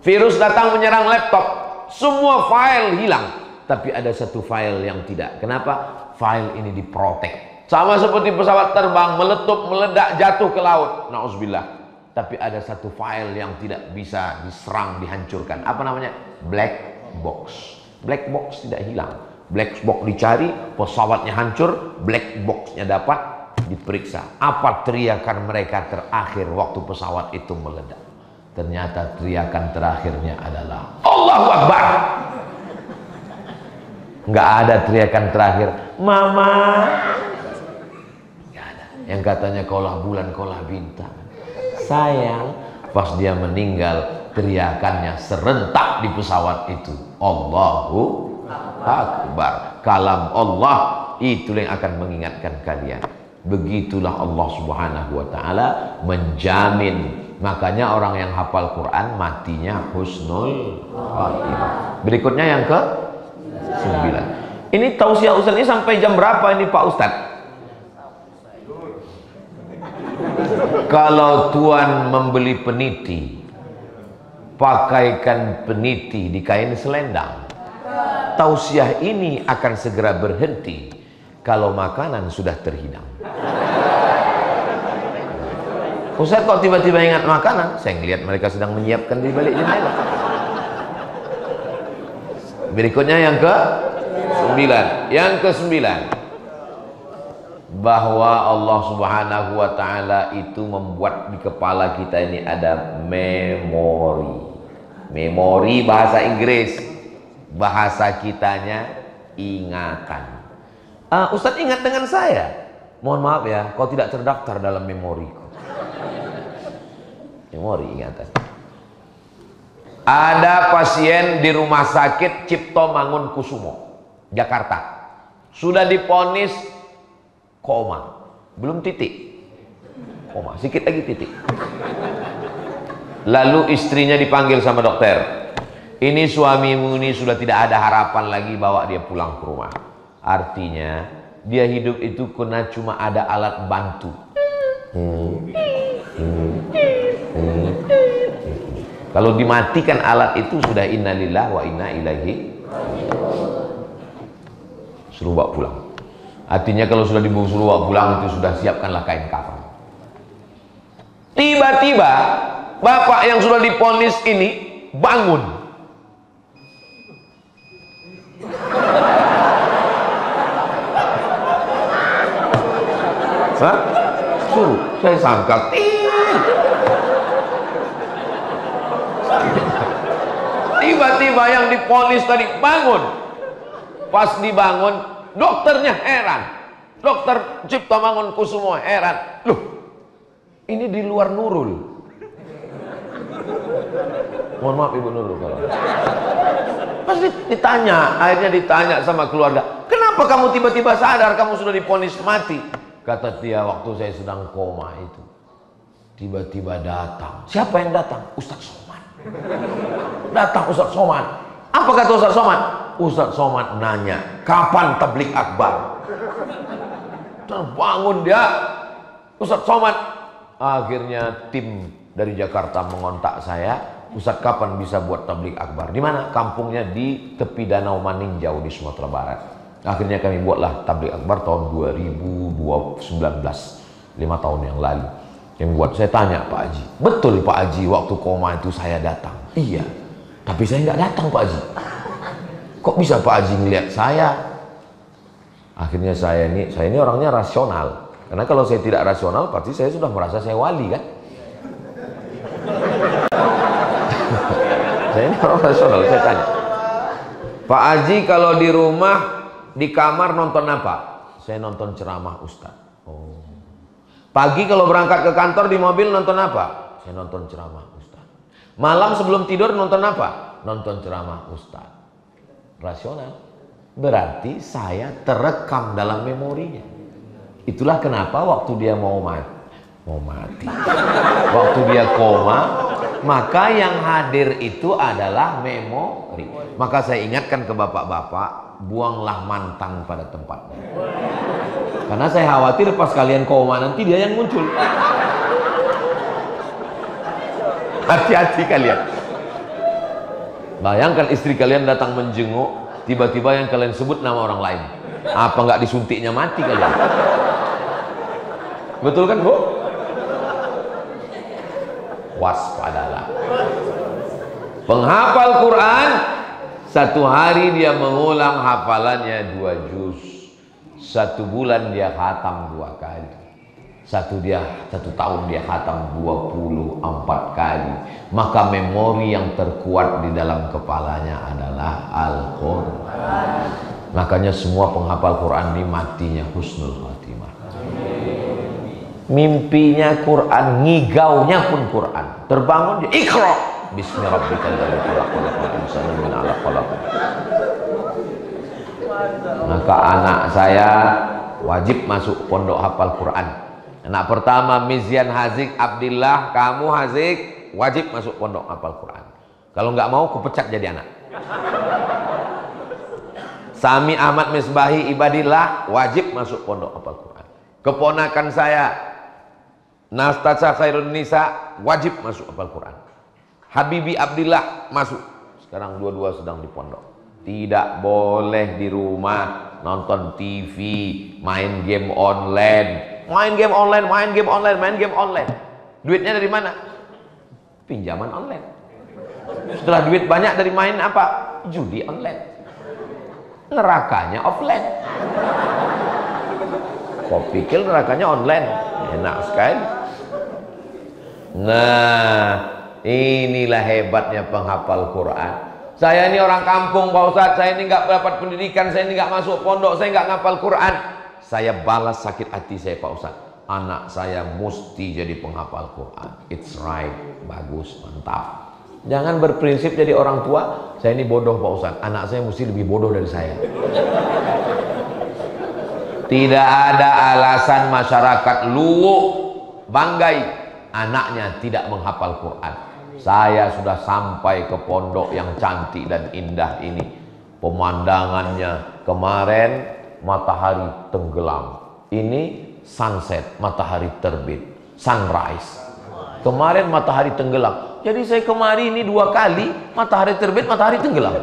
Virus datang menyerang laptop. Semua file hilang. Tapi ada satu file yang tidak. Kenapa? File ini diprotek. Sama seperti pesawat terbang, meletup, meledak, jatuh ke laut. Na'udzubillah. Tapi ada satu file yang tidak bisa diserang, dihancurkan. Apa namanya? Black box. Black box tidak hilang. Black box dicari, pesawatnya hancur, black boxnya dapat, diperiksa. Apa teriakan mereka terakhir waktu pesawat itu meledak? Ternyata teriakan terakhirnya adalah Allahu Akbar. Nggak ada teriakan terakhir, Mama. Nggak ada. Yang katanya kaulah bulan, kaulah bintang. Sayang, pas dia meninggal, teriakannya serentak di pesawat itu, Allahu Akbar. Kalam Allah itu yang akan mengingatkan kalian. Begitulah Allah Subhanahu wa taala menjamin. Makanya orang yang hafal Quran matinya husnul khatimah. Berikutnya yang ke-9. Ini tausiah Ustaz ini sampai jam berapa ini Pak Ustaz? Kalau tuan membeli peniti pakaikan peniti di kain selendang. Tausiah ini akan segera berhenti kalau makanan sudah terhidang. Ustaz kok tiba-tiba ingat makanan? Saya ngelihat mereka sedang menyiapkan di balik jendela. Berikutnya yang ke-9. Yang ke-9, bahwa Allah Subhanahu wa taala itu membuat di kepala kita ini ada memori. Memori bahasa Inggris, bahasa kitanya ingatan. Ustadz ingat dengan saya? Mohon maaf ya, kau tidak terdaftar dalam memoriku. Memori ingatan. Ada pasien di Rumah Sakit Cipto Mangunkusumo, Jakarta. Sudah diponis koma, belum titik. Koma, sedikit lagi titik. Lalu istrinya dipanggil sama dokter. Ini suamimu ini sudah tidak ada harapan lagi, bawa dia pulang ke rumah. Artinya dia hidup itu kena cuma ada alat bantu. Kalau dimatikan alat itu sudah innalillah wa inna ilaihi, suruh bawa pulang. Artinya kalau sudah suruh bawa pulang itu sudah siapkanlah kain kafan. Tiba-tiba bapak yang sudah diponis ini bangun. Hah? Suruh, saya sangka tiba-tiba yang diponis tadi bangun. Pas dibangun, dokternya heran. Dokter Cipto Mangunkusumo heran. Loh, ini di luar Nurul. Mohon maaf Ibu Nurul kalau. Pas ditanya, akhirnya ditanya sama keluarga, kenapa kamu tiba-tiba sadar kamu sudah diponis mati? Kata dia, waktu saya sedang koma itu tiba-tiba datang. Siapa yang datang? Ustadz Somad. Datang Ustadz Somad. Apa kata Ustadz Somad? Ustadz Somad nanya, kapan tablik akbar? Terbangun dia, Ustadz Somad. Akhirnya tim dari Jakarta mengontak saya, Ustadz kapan bisa buat tablik akbar? Di mana? Kampungnya di tepi Danau Maninjau di Sumatera Barat. Akhirnya kami buatlah tablik akbar tahun 2019, 5 tahun yang lalu. Yang buat, saya tanya Pak Haji, betul Pak Haji waktu koma itu saya datang? Iya, tapi saya nggak datang Pak Haji. Kok bisa Pak Haji ngeliat saya? Akhirnya saya ini orangnya rasional. Karena kalau saya tidak rasional, pasti saya sudah merasa saya wali kan? Saya ini orang rasional, saya tanya. Pak Haji kalau di rumah, di kamar nonton apa? Saya nonton ceramah Ustadz. Oh. Pagi kalau berangkat ke kantor di mobil nonton apa? Saya nonton ceramah Ustadz. Malam sebelum tidur nonton apa? Nonton ceramah Ustadz. Rasional. Berarti saya terekam dalam memorinya. Itulah kenapa waktu dia mau mati, waktu dia koma, maka yang hadir itu adalah memori. Maka saya ingatkan ke bapak-bapak, buanglah mantan pada tempatnya. Karena saya khawatir pas kalian koma nanti dia yang muncul. Hati-hati kalian. Bayangkan istri kalian datang menjenguk, tiba-tiba yang kalian sebut nama orang lain. Apa nggak disuntiknya mati kalian? Betul kan Bu? Waspadalah. Penghafal Quran, satu hari dia mengulang hafalannya 2 juz. 1 bulan dia khatam 2 kali. Satu tahun dia khatam 24 kali. Maka memori yang terkuat di dalam kepalanya adalah Al-Quran. Makanya semua penghafal Quran ini matinya husnul khatimah. Mimpinya Quran, ngigaunya pun Quran. Terbangun dia Iqra bismi rabbikal ladzi khalaq khalaqal insana min 'alaq khalaq. Maka anak saya wajib masuk pondok hafal Quran. Anak pertama Mizyan Hazik Abdillah, kamu Hazik wajib masuk pondok hafal Quran. Kalau nggak mau kupecat jadi anak. Sami Ahmad Misbahi Ibadillah wajib masuk pondok hafal Quran. Keponakan saya Nastaca Khairun Nisa wajib masuk hafal Quran. Habibie Abdillah masuk. Sekarang dua-dua sedang di pondok. Tidak boleh di rumah nonton TV, main game online. Main game online, main game online, main game online. Duitnya dari mana? Pinjaman online. Setelah duit banyak dari main apa? Judi online. Nerakanya offline. Kau pikir nerakanya online? Enak sekali. Nah, inilah hebatnya penghafal Quran. Saya ini orang kampung, Pak Ustadz. Saya ini nggak dapat pendidikan, saya ini nggak masuk pondok, saya nggak ngapal Quran. Saya balas sakit hati saya, Pak Ustadz. Anak saya mesti jadi penghafal Quran. It's right, bagus, mantap. Jangan berprinsip jadi orang tua. Saya ini bodoh, Pak Ustadz. Anak saya mesti lebih bodoh dari saya. Tidak ada alasan masyarakat luwuk banggai anaknya tidak menghafal Quran. Saya sudah sampai ke pondok yang cantik dan indah ini. Pemandangannya kemarin matahari tenggelam. Ini sunset, matahari terbit, sunrise. Kemarin matahari tenggelam. Jadi saya kemari ini 2 kali matahari terbit, matahari tenggelam.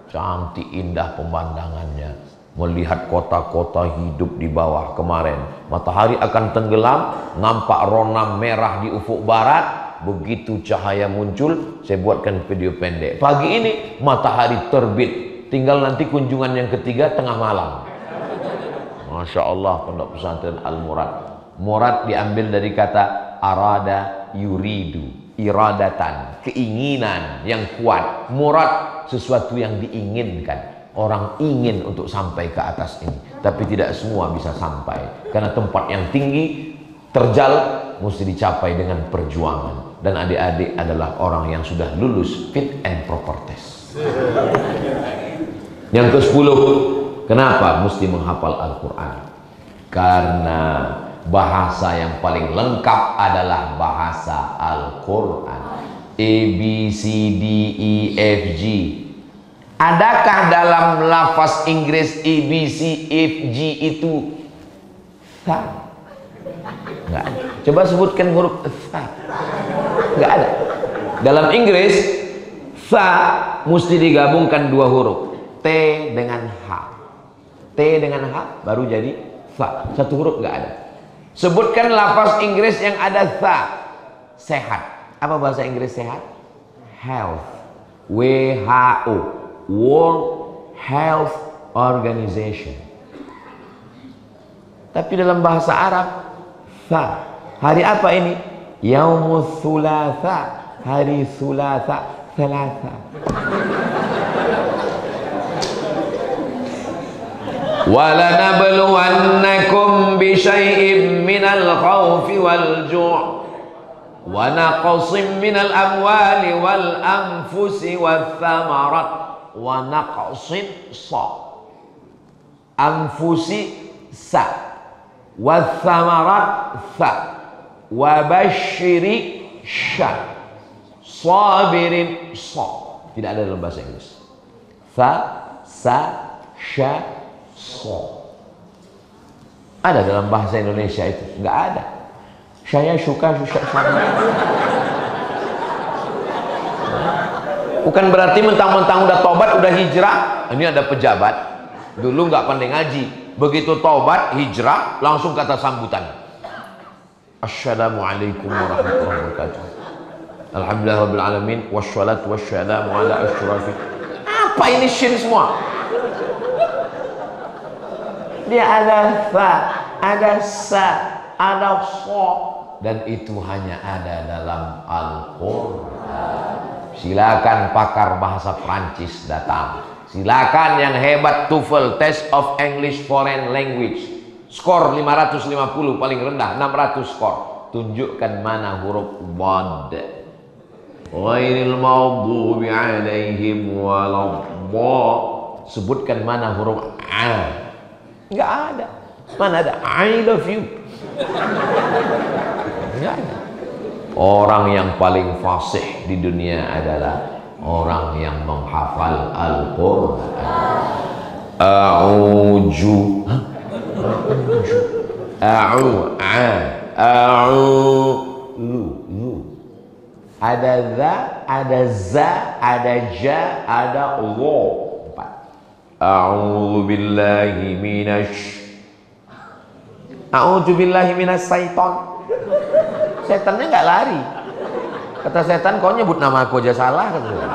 Cantik indah pemandangannya. Melihat kota-kota hidup di bawah kemarin. Matahari akan tenggelam, nampak rona merah di ufuk barat. Begitu cahaya muncul, saya buatkan video pendek. Pagi ini matahari terbit, tinggal nanti kunjungan yang ketiga tengah malam. Masya Allah, pondok pesantren Al-Murad. Murad diambil dari kata arada yuridu, iradatan, keinginan yang kuat. Murad sesuatu yang diinginkan. Orang ingin untuk sampai ke atas ini, tapi tidak semua bisa sampai karena tempat yang tinggi, terjal, mesti dicapai dengan perjuangan. Dan adik-adik adalah orang yang sudah lulus fit and proper test. Yang ke-10, kenapa mesti menghafal Al-Quran? Karena bahasa yang paling lengkap adalah bahasa Al-Quran. A, B, C, D, E, F, G. Adakah dalam lafaz Inggris A, B, C, F, G itu tha? Enggak ada. Coba sebutkan huruf tha. Enggak ada. Dalam Inggris tha mesti digabungkan 2 huruf, T dengan H. T dengan H baru jadi tha. 1 huruf enggak ada. Sebutkan lafaz Inggris yang ada tha. Sehat. Apa bahasa Inggris sehat? Health. WHO. World Health Organization. Tapi dalam bahasa Arab tha. Hari apa ini? Yaumul Thulatha. Hari Thulatha. Thalatha. Walanabluwannakum bisyai'im minal khawfi wal ju' wa naqsim minal amwali wal anfusi wath thamarat. Wa naqsin sa, anfusi sa, wa thamarat tha, wa basyiri sya, sabirin sa. Tidak ada dalam bahasa Inggris. Tha, sa, sya, sa. Ada dalam bahasa Indonesia itu? Enggak ada. Saya suka sama. Bukan berarti mentang-mentang udah tobat, udah hijrah. Ini ada pejabat dulu nggak pandai ngaji, begitu tobat hijrah langsung kata sambutan, Assalamualaikum warahmatullahi wabarakatuh, Alhamdulillah rabbil alamin, wassalatu wassalamu ala asyrafil. Apa ini syin semua? Dia ada fa, ada sa, ada so, dan itu hanya ada dalam Al-Quran. Silakan pakar bahasa Prancis datang. Silakan yang hebat TOEFL, Test of English Foreign Language. Skor 550 paling rendah, 600 skor. Tunjukkan mana huruf wad. Ghairil maghdubi alaihim waladhdallin. Sebutkan mana huruf a. Enggak ada. Mana ada I love you? Enggak ada. Orang yang paling fasih di dunia adalah orang yang menghafal Al-Quran. A'uju, Ada za, ada za, ada ja, ada lo. 4. A'udzu billahi minas syaiton. Setannya nggak lari. Kata setan, kau nyebut nama aku aja salah, kata setan.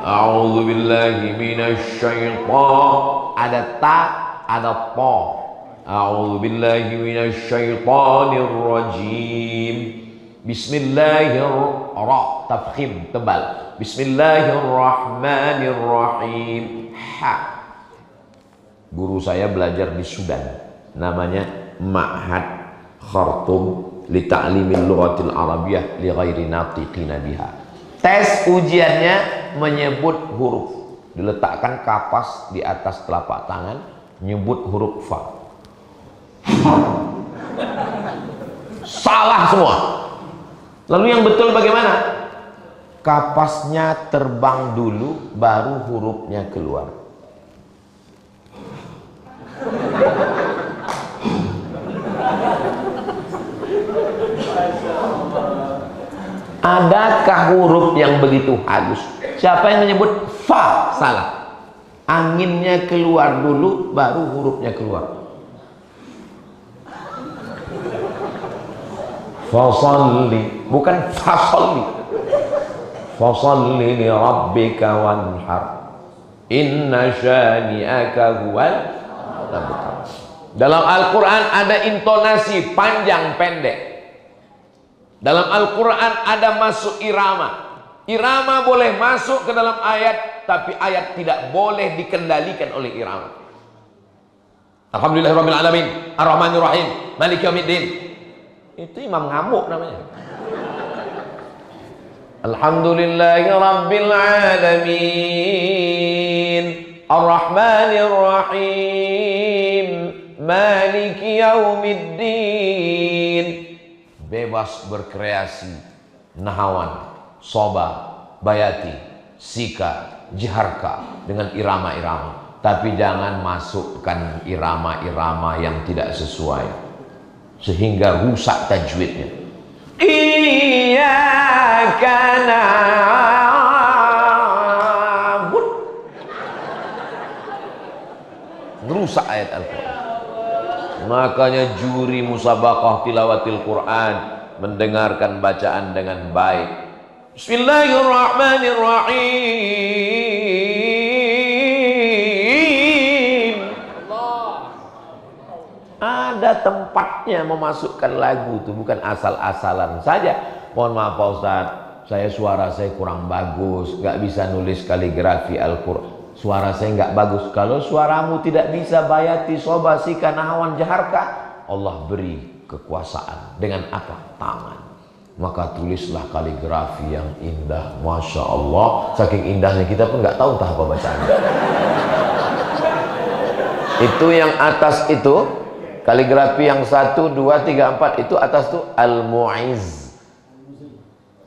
A'udzu billahi minasyaiton. Ada ta, ada po. A'udzu billahi minasyaitonir rajim. Bismillahirrahmanirrahim. Tafkhim tebal. Bismillahirrahmanirrahim. Ha. Guru saya belajar di Sudan, namanya Ma'had Khartoum li ta'limil lughatil arabiyyah li ghairi natiqina biha. Tes ujiannya menyebut huruf, diletakkan kapas di atas telapak tangan, nyebut huruf fa. Salah semua. Lalu yang betul bagaimana? Kapasnya terbang dulu, baru hurufnya keluar. Adakah huruf yang begitu halus? Siapa yang menyebut fa? Salah. Anginnya keluar dulu, baru hurufnya keluar. Fasalli, bukan fasalli. Fasalli li rabbika wanhar. Inna syani'aka huwal abtar. Dalam Al-Quran ada intonasi panjang pendek. Dalam Al-Quran ada masuk irama. Irama boleh masuk ke dalam ayat, tapi ayat tidak boleh dikendalikan oleh irama. Alhamdulillahirabbil alamin, Ar-Rahmanir Rahim, Maliki Yaumiddin. Itu imam ngamuk namanya. Alhamdulillahirabbil alamin, Ar-Rahmanir Rahim, Maliki Yaumiddin. Bebas berkreasi, nahawan, soba, bayati, sika, jiharka dengan irama-irama. Tapi jangan masukkan irama-irama yang tidak sesuai, sehingga rusak tajwidnya. Iyyaka na'budu, merusak ayat Al-Quran. Makanya juri musabaqah tilawatil Quran mendengarkan bacaan dengan baik. Bismillahirrahmanirrahim. Ada tempatnya memasukkan lagu itu, bukan asal-asalan saja. Mohon maaf Pak Ustadz, suara saya kurang bagus, nggak bisa nulis kaligrafi Al-Quran. Suara saya nggak bagus. Kalau suaramu tidak bisa bayati, soba, sika, nahawan, jaharka, Allah beri kekuasaan. Dengan apa? Tangan. Maka tulislah kaligrafi yang indah. Masya Allah. Saking indahnya kita pun nggak tahu entah apa bacaannya. Itu yang atas itu, kaligrafi yang 1, 2, 3, 4 itu atas tuh Al-Mu'iz,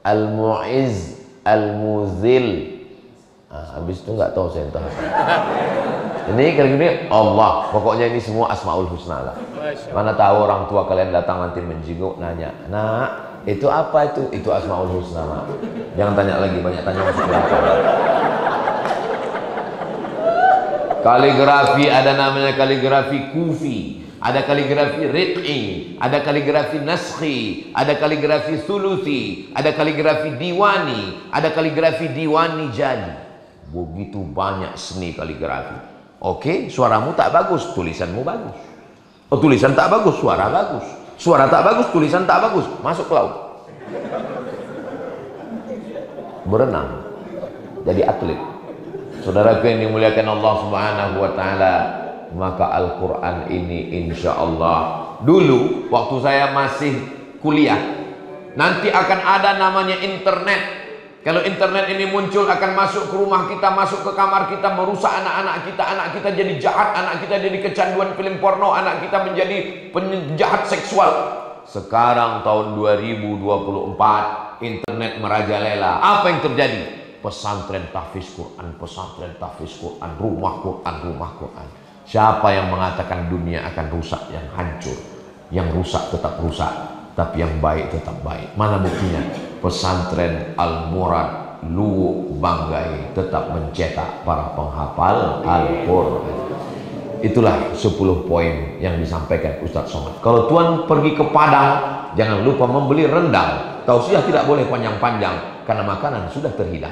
Al-Mu'iz, Al-Muzil. Nah, habis itu nggak tahu saya entah. Ini kali-kali Allah, pokoknya ini semua Asmaul Husna lah. Mana tahu orang tua kalian datang nanti menjenguk, nanya, nah itu apa itu? Itu Asmaul Husna, Mak. Jangan tanya lagi, banyak tanya masuk belakang. Kaligrafi ada namanya kaligrafi kufi, ada kaligrafi riq'i, ada kaligrafi naskhi, ada kaligrafi thuluthi, ada kaligrafi diwani, ada kaligrafi diwani jadi. Begitu banyak seni kaligrafi. Oke, suaramu tak bagus, tulisanmu bagus. Oh, tulisan tak bagus, suara bagus. Suara tak bagus, tulisan tak bagus, masuk ke laut. Berenang, jadi atlet. Saudaraku yang dimuliakan Allah Subhanahu wa taala, maka Al-Qur'an ini insya Allah, dulu waktu saya masih kuliah, nanti akan ada namanya internet. Kalau internet ini muncul, akan masuk ke rumah kita, masuk ke kamar kita, merusak anak kita jadi jahat, anak kita jadi kecanduan film porno, anak kita menjadi penjahat seksual. Sekarang tahun 2024, internet merajalela. Apa yang terjadi? Pesantren tahfiz Quran, rumah Quran. Siapa yang mengatakan dunia akan rusak, yang hancur, yang rusak tetap rusak? tapi yang baik tetap baik. Mana buktinya? Pesantren Al-Murad Luwu Banggai tetap mencetak para penghafal Al-Quran. Itulah 10 poin yang disampaikan Ustadz Somad. Kalau tuan pergi ke Padang, jangan lupa membeli rendang. Tausiah tidak boleh panjang-panjang karena makanan sudah terhidang.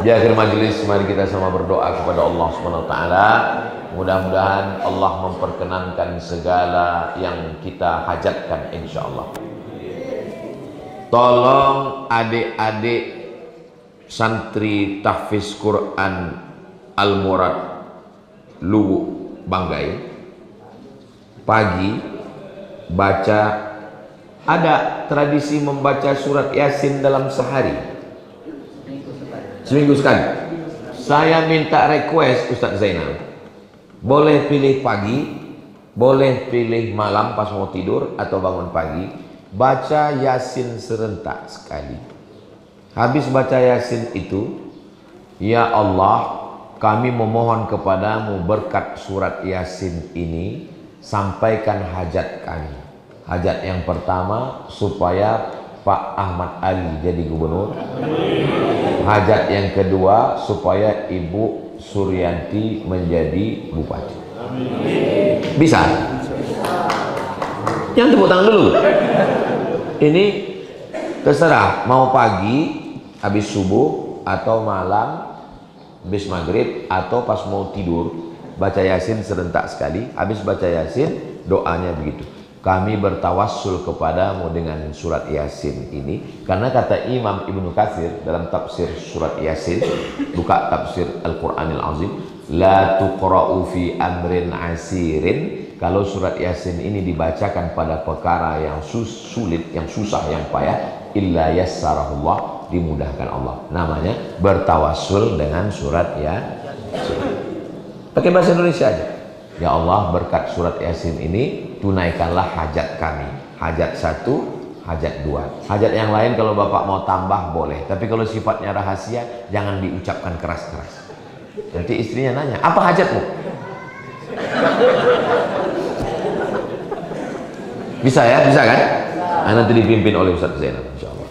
Di akhir majelis, mari kita sama berdoa kepada Allah Subhanahu wa taala. Mudah-mudahan Allah memperkenankan segala yang kita hajatkan insyaallah. Tolong adik-adik santri tahfiz Quran Al-Murad Luwu Banggai pagi baca, ada tradisi membaca surat Yasin dalam sehari. Seminggu sekali. Saya minta request Ustadz Zainal, boleh pilih pagi, boleh pilih malam pas mau tidur atau bangun pagi, baca Yasin serentak sekali. Habis baca Yasin itu, ya Allah, kami memohon kepadamu berkat surat Yasin ini, sampaikan hajat kami. Hajat yang pertama, supaya Pak Ahmad Ali jadi gubernur. Hajat yang kedua, supaya Ibu Suryanti menjadi bupati. Bisa? Yang tepuk tangan dulu. Ini terserah, mau pagi habis subuh atau malam habis maghrib atau pas mau tidur, baca Yasin serentak sekali. Habis baca Yasin, doanya begitu. Kami bertawassul kepadamu dengan surat Yasin ini, karena kata Imam Ibnu Katsir dalam tafsir surat Yasin, buka tafsir Al-Qur'anil Azim, la tuqra'u fi amrin asirin. Kalau surat Yasin ini dibacakan pada perkara yang sulit, yang susah, yang payah, illa yassarahullah, dimudahkan Allah. Namanya bertawassul dengan surat Yasin. Pakai bahasa Indonesia aja. Ya Allah, berkat surat Yasin ini tunaikanlah hajat kami. Hajat 1, hajat 2. Hajat yang lain kalau Bapak mau tambah boleh, tapi kalau sifatnya rahasia jangan diucapkan keras-keras. Nanti istrinya nanya, apa hajatmu? Bisa ya? Bisa kan? Nanti dipimpin oleh Ustadz Zainal insyaallah.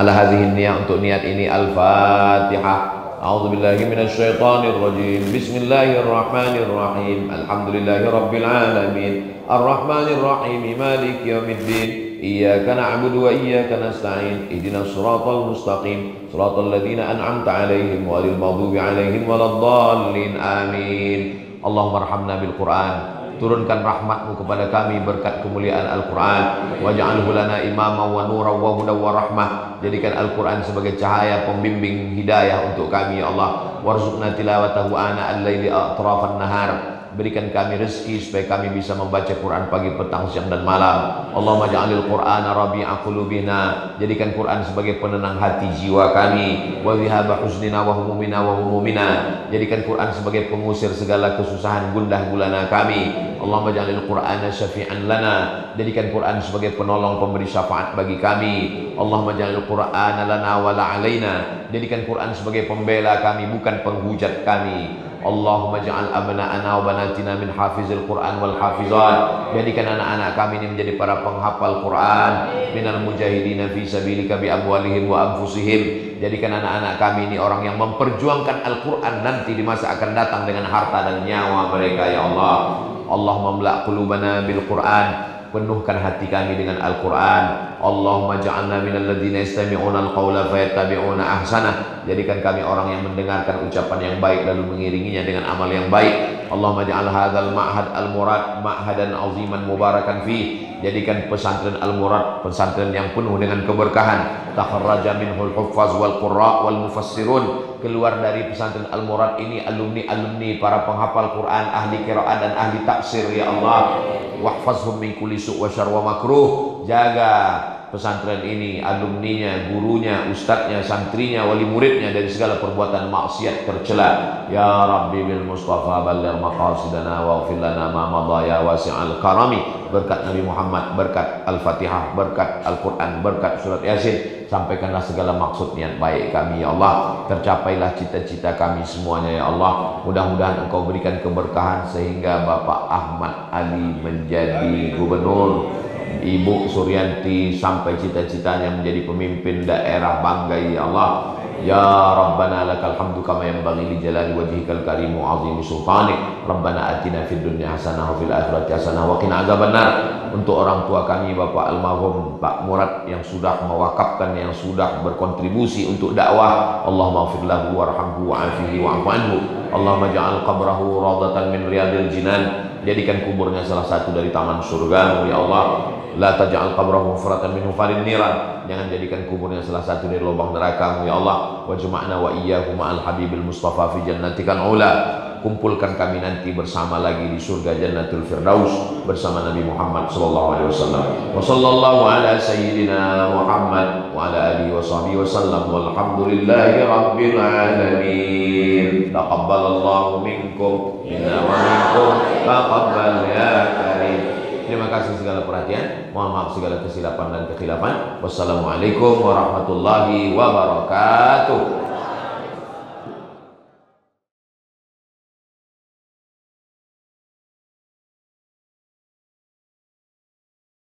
Ala hadhihi niyah, untuk niat ini Al-Fatihah. A'udzu billahi minasyaitonir rajim. Bismillahirrahmanirrahim. Alhamdulillahirabbil alamin. Arrahmanir rahim. Maliki yaumiddin. Iyyaka na'budu wa iyyaka nasta'in. Ihdinas siratal mustaqim. Siratal ladzina an'amta 'alaihim ghairil maghdubi 'alaihim waladdallin. Amin. Allahumma arhamna bil Qur'an. Turunkan rahmatmu kepada kami berkat kemuliaan Al-Quran. Waj'alhu lana imama wa nura wa huda wa rahmah. Jadikan Al-Quran sebagai cahaya pembimbing hidayah untuk kami ya Allah. Warzuqna tilawatahu ana al-laili atrafan nahar. Berikan kami rezeki supaya kami bisa membaca Quran pagi, petang, siang dan malam. Allahumma ja'alil Qur'ana rabi'a qulubina. Jadikan Quran sebagai penenang hati jiwa kami. Wa dhihaba huznina wa humumina wa humumina. Jadikan Quran sebagai pengusir segala kesusahan gundah gulana kami. Allahumma ja'alil Qur'ana syafi'an lana. Jadikan Quran sebagai penolong pemberi syafaat bagi kami. Allahumma ja'alil Qur'ana lana wa la alaina. Jadikan Quran sebagai pembela kami, bukan penghujat kami. Allahumma ja'al abna'ana wa banatina min hafizil Qur'an wal hafizat. Jadikan anak-anak kami ini menjadi para penghafal Quran, minal mujahidina fi sabilika bi amwalihim wa anfusihim. Jadikan anak-anak kami ini orang yang memperjuangkan Al-Quran nanti di masa akan datang dengan harta dan nyawa mereka ya Allah. Allahumma mla' qulubana bil Qur'an. Penuhkan hati kami dengan Al-Quran. Allahumma ja'alna minal ladzina yastami'una al-qawla fayattabi'una ahsanah. Jadikan kami orang yang mendengarkan ucapan yang baik lalu mengiringinya dengan amal yang baik. Allahumma ja'al hadzal ma'had al-murad ma'hadan aziman mubarakan fi. Jadikan pesantren Al-Murad pesantren yang penuh dengan keberkahan. Takharraja minhul huffaz wal qurra wal mufassirun. Keluar dari pesantren Al-Murad ini alumni-alumni para penghafal Quran, ahli qiraat dan ahli tafsir ya Allah. Wahfazhum min kulli su' wa syarr wa makruh. Jaga pesantren ini, alumninya, gurunya, ustadznya, santrinya, wali muridnya dari segala perbuatan maksiat tercela. Ya Rabbi bil Mustafa balligh maqasidana waghfir lana ma madha ya wasi'al karami. Berkat Nabi Muhammad, berkat Al-Fatihah, berkat Al-Quran, berkat surat Yasin, sampaikanlah segala maksud niat baik kami ya Allah. Tercapailah cita-cita kami semuanya ya Allah. Mudah-mudahan Engkau berikan keberkahan sehingga Bapak Ahmad Ali menjadi gubernur, Ibu Suryanti sampai cita-citanya menjadi pemimpin daerah bangga ya Allah. Ya Rabbana lakal hamdu kama yanbaghi li jalali wajhikal karim wa azimi sultanik. Rabbana atina fid dunya hasanah wa fil akhirati hasanah wa qina adzabannar. Untuk orang tua kami Bapak almarhum Pak Murad yang sudah mewakafkan, yang sudah berkontribusi untuk dakwah, Allahumma ighfir lahu warhamhu wa'afihi wa'fu anhu. Allahumma ja'al qabrahu radatan min riyadil jinan. Jadikan kuburnya salah satu dari taman surga ya Allah. La taj'al qabrahu hufratan min hufarin niran. Jangan jadikan kuburnya salah satu dari lubang neraka ya Allah. Wa juma'na wa iyyahu ma'al habibil mustafa fi jannatikal ula. Kumpulkan kami nanti bersama lagi di surga Jannatul Firdaus bersama Nabi Muhammad sallallahu alaihi wasallam. Wa sallallahu ala sayyidina Muhammad wa ala alihi wa sahbihi wasallam. Walhamdulillahi rabbil alamin. Taqabbalallahu minkum minna wa minkum taqabbal ya karim. Terima kasih segala perhatian. Mohon maaf segala kesilapan dan kekhilafan. Wassalamualaikum warahmatullahi wabarakatuh.